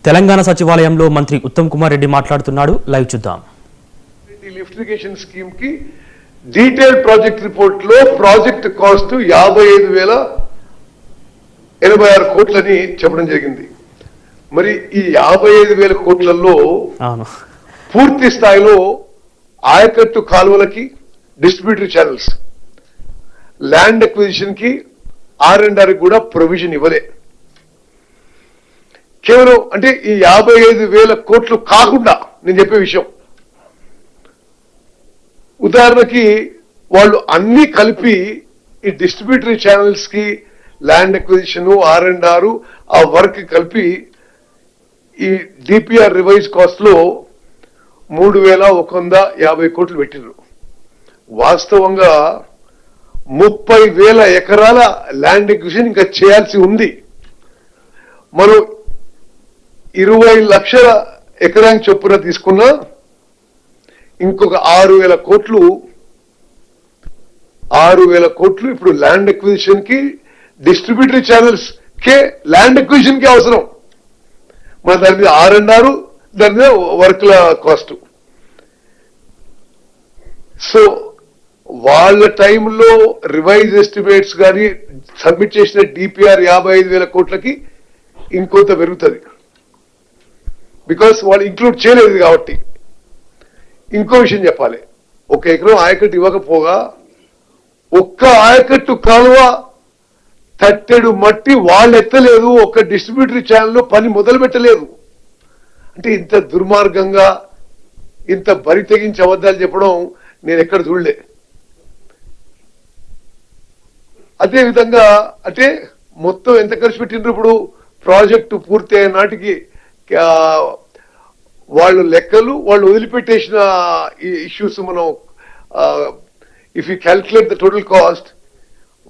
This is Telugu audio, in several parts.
తెలంగాణ సచివాలయంలో మంత్రి ఉత్తమ్ కుమార్ రెడ్డి మాట్లాడుతున్నాడు. లైవ్ చూద్దాం. లిఫ్టిగేషన్ స్కీమ్ కి డీటెయిల్ ప్రాజెక్ట్ రిపోర్ట్ లో ప్రాజెక్ట్ కాస్ట్ 55,086 కోట్లని చెప్పడం జరిగింది. మరి ఈ 55,000 కోట్లలో పూర్తి స్థాయిలో ఆయకట్టు కాలువలకి, డిస్ట్రిబ్యూటరీ ఛానల్స్, ల్యాండ్ అక్విజిషన్ కి, R&R కూడా ప్రొవిజన్ ఇవ్వలే. కేవలం అంటే ఈ 55,000 కోట్లు కాకుండా నేను చెప్పే విషయం, ఉదాహరణకి వాళ్ళు అన్ని కలిపి ఈ డిస్ట్రిబ్యూటరీ ఛానల్స్ కి, ల్యాండ్ అక్విజిషన్, R&R ఆ వర్క్ కలిపి ఈ DPR రివైజ్ కాస్ట్ లో 3,150 కోట్లు పెట్టిండ్రు. వాస్తవంగా 30,000 ఎకరాల ల్యాండ్ అక్విజిషన్ ఇంకా చేయాల్సి ఉంది. మనం 20 లక్షల ఎకరానికి చొప్పున తీసుకున్నా ఇంకొక 6,000 కోట్లు ఇప్పుడు ల్యాండ్ అక్విజిషన్ కి, డిస్ట్రిబ్యూటరీ ఛానల్స్ కే ల్యాండ్ అక్విజిషన్ కి అవసరం. మన దాని మీద R&R, దాని మీద వర్క్ల కాస్ట్. సో వాళ్ళ టైంలో రివైజ్ ఎస్టిమేట్స్ కానీ సబ్మిట్ చేసిన DPR 55,000 కోట్లకి ఇంకొంత పెరుగుతుంది. బికాస్ వాళ్ళు ఇంక్లూడ్ చేయలేదు కాబట్టి. ఇంకో విషయం చెప్పాలి, 1 ఎకరం ఆయకట్టు ఇవ్వకపోగా ఒక్క ఆయకట్టు కాలువ తట్టెడు మట్టి వాళ్ళు ఎత్తలేదు, ఒక్క డిస్ట్రిబ్యూటరీ ఛానల్లో పని మొదలు పెట్టలేదు. అంటే ఇంత దుర్మార్గంగా, ఇంత బరి తెగించి అబద్ధాలు చెప్పడం నేను ఎక్కడ చూడలే. అదే విధంగా అంటే మొత్తం ఎంత ఖర్చు పెట్టిండ్రు ఇప్పుడు ప్రాజెక్టు పూర్తి అయిన నాటికి వాళ్ళు లెక్కలు, వాళ్ళు వదిలిపెట్టేసిన ఇష్యూస్ మనం if you calculate the total cost,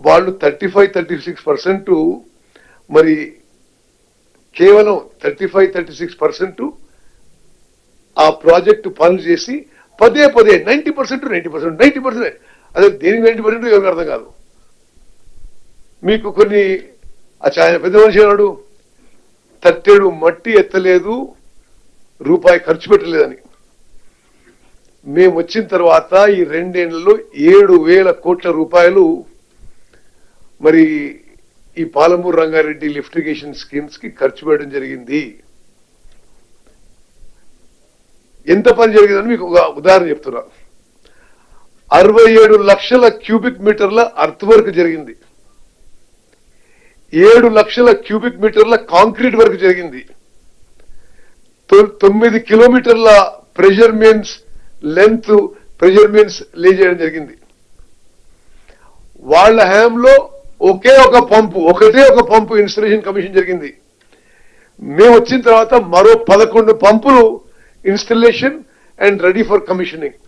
వాళ్ళు 35-36% మరి కేవలం 35-36% ఆ ప్రాజెక్టు పనులు చేసి పదే 90%. అదే దేనికి 90% ఎవరికి అర్థం కాదు. మీకు కొన్ని ఆయన పెద్ద మనిషి అన్నాడు, తట్టెడు మట్టి ఎత్తలేదు, రూపాయి ఖర్చు పెట్టలేదని. మేము వచ్చిన తర్వాత ఈ 2 ఏళ్లలో 7,000 కోట్ల రూపాయలు మరి ఈ పాలమూరు రంగారెడ్డి లిఫ్టిగేషన్ స్కీమ్స్ కి ఖర్చు పెట్టడం జరిగింది. ఎంత పని జరిగిందని మీకు ఒక ఉదాహరణ చెప్తున్నా. 67 లక్షల క్యూబిక్ మీటర్ల అర్త్ వర్క్ జరిగింది, 7 లక్షల క్యూబిక్ మీటర్ల కాంక్రీట్ వర్క్ జరిగింది, 9 కిలోమీటర్ల pressure mains length pressure mains లే చేయడం జరిగింది. వాళ్ళ హయాంలో ఒకటే ఒక పంపు ఇన్స్టలేషన్ కమిషన్ జరిగింది. మేము వచ్చిన తర్వాత మరో 11 పంపులు installation and ready for commissioning.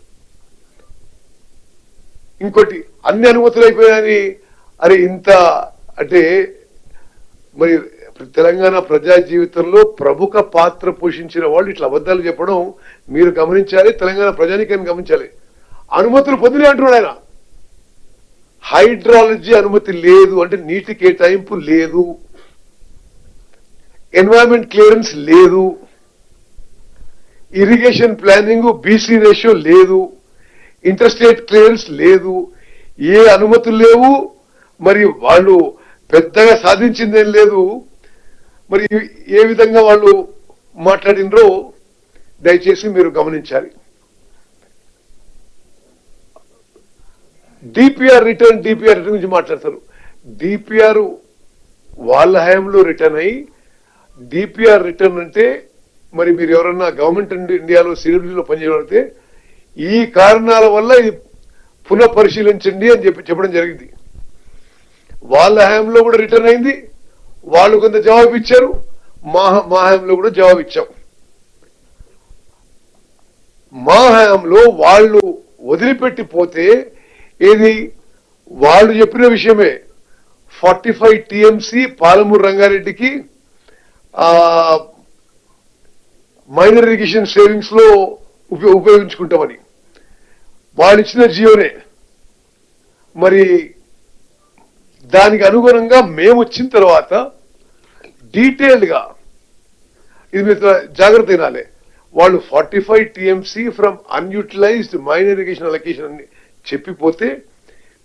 ఇంకోటి అన్ని అనుమతులు అయిపోయాయని, అరే ఇంత అంటే మరి తెలంగాణ ప్రజా జీవితంలో ప్రముఖ పాత్ర పోషించిన వాళ్ళు ఇట్లా అబద్ధాలు చెప్పడం మీరు గమనించాలి, తెలంగాణ ప్రజానికాన్ని గమనించాలి. అనుమతులు పొందినే అంటున్నాడు ఆయన. హైడ్రాలజీ అనుమతి లేదు అంటే నీటి కేటాయింపు లేదు, ఎన్వైరన్మెంట్ క్లియరెన్స్ లేదు, ఇరిగేషన్ ప్లానింగ్ BC రేషియో లేదు, ఇంటర్స్టేట్ క్లియరెన్స్ లేదు, ఏ అనుమతులు లేవు. మరి వాళ్ళు పెద్దగా సాధించిందేం లేదు. మరి ఏ విధంగా వాళ్ళు మాట్లాడినరో దయచేసి మీరు గమనించాలి. DPR రిటర్న్ గురించి మాట్లాడతారు. DPR వాళ్ళ హయాంలో రిటర్న్ అయ్యి, DPR రిటర్న్ అంటే మరి మీరు ఎవరన్నా గవర్నమెంట్ ఇండియాలో CWCలో పనిచేయగలిగితే ఈ కారణాల వల్ల ఇది పునః పరిశీలించండి అని చెప్పడం జరిగింది. వాళ్ళ హయాంలో కూడా రిటర్న్ అయింది, వాళ్ళు కొంత జవాబు ఇచ్చారు, మా హయాంలో కూడా జవాబు ఇచ్చాం. మా హయాంలో వాళ్ళు వదిలిపెట్టిపోతే ఏది వాళ్ళు చెప్పిన విషయమే, 45 TMC పాలమూరు రంగారెడ్డికి మైనర్ ఇరిగేషన్ సేవింగ్స్ లో ఉపయోగించుకుంటామని వాళ్ళు ఇచ్చిన జియోనే. మరి దానికి అనుగుణంగా మేము వచ్చిన తర్వాత డీటెయిల్డ్ గా ఇది మీరు జాగ్రత్త తినాలి. వాళ్ళు 45 TMC from unutilised main irrigation allocation అని చెప్పిపోతే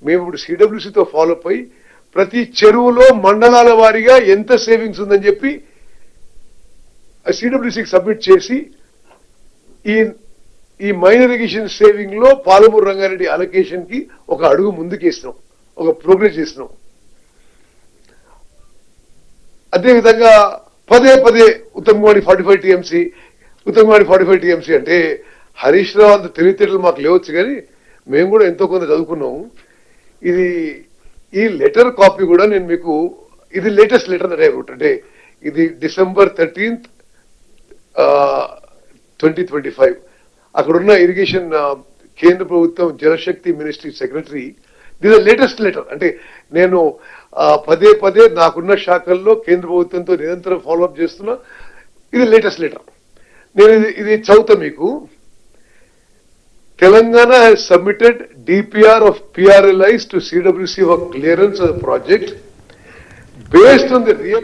మేము ఇప్పుడు సిడబ్ల్యూసీతో ఫాలో అయి ప్రతి చెరువులో మండలాల వారీగా ఎంత సేవింగ్స్ ఉందని చెప్పి సిడబ్ల్యూసీకి సబ్మిట్ చేసి ఈ మైన్ ఇరిగేషన్ సేవింగ్ లో పాలమూరు రంగారెడ్డి అలొకేషన్ కి ఒక అడుగు ముందుకేసినాం, ఒక ప్రోగ్రెస్ చేసినాం. అదేవిధంగా పదే ఉత్తమ్ కుమార్ 45 టీఎంసీ ఉత్తమ్ కుమార్ 45 టీఎంసీ అంటే హరీష్ రావు అంత తెలివితేటలు మాకు లేవచ్చు, కానీ మేము కూడా ఎంతో కొంత చదువుకున్నాము. ఈ లెటర్ కాపీ కూడా నేను మీకు, ఇది లేటెస్ట్ లెటర్ అంటే ఇది December 13th, 2025. అక్కడున్న ఇరిగేషన్ కేంద్ర ప్రభుత్వం Jalshakti ministry secretary, this latest letter. అంటే నేను పదే నాకున్న శాఖల్లో కేంద్ర ప్రభుత్వంతో నిరంతరం ఫాలోఅప్ చేస్తున్నా. ఇది లేటెస్ట్ లెటర్. నేను ఇది చదువుతా మీకు. Telangana has submitted DPR of PRLIs to CWC for clearance of the project based on the real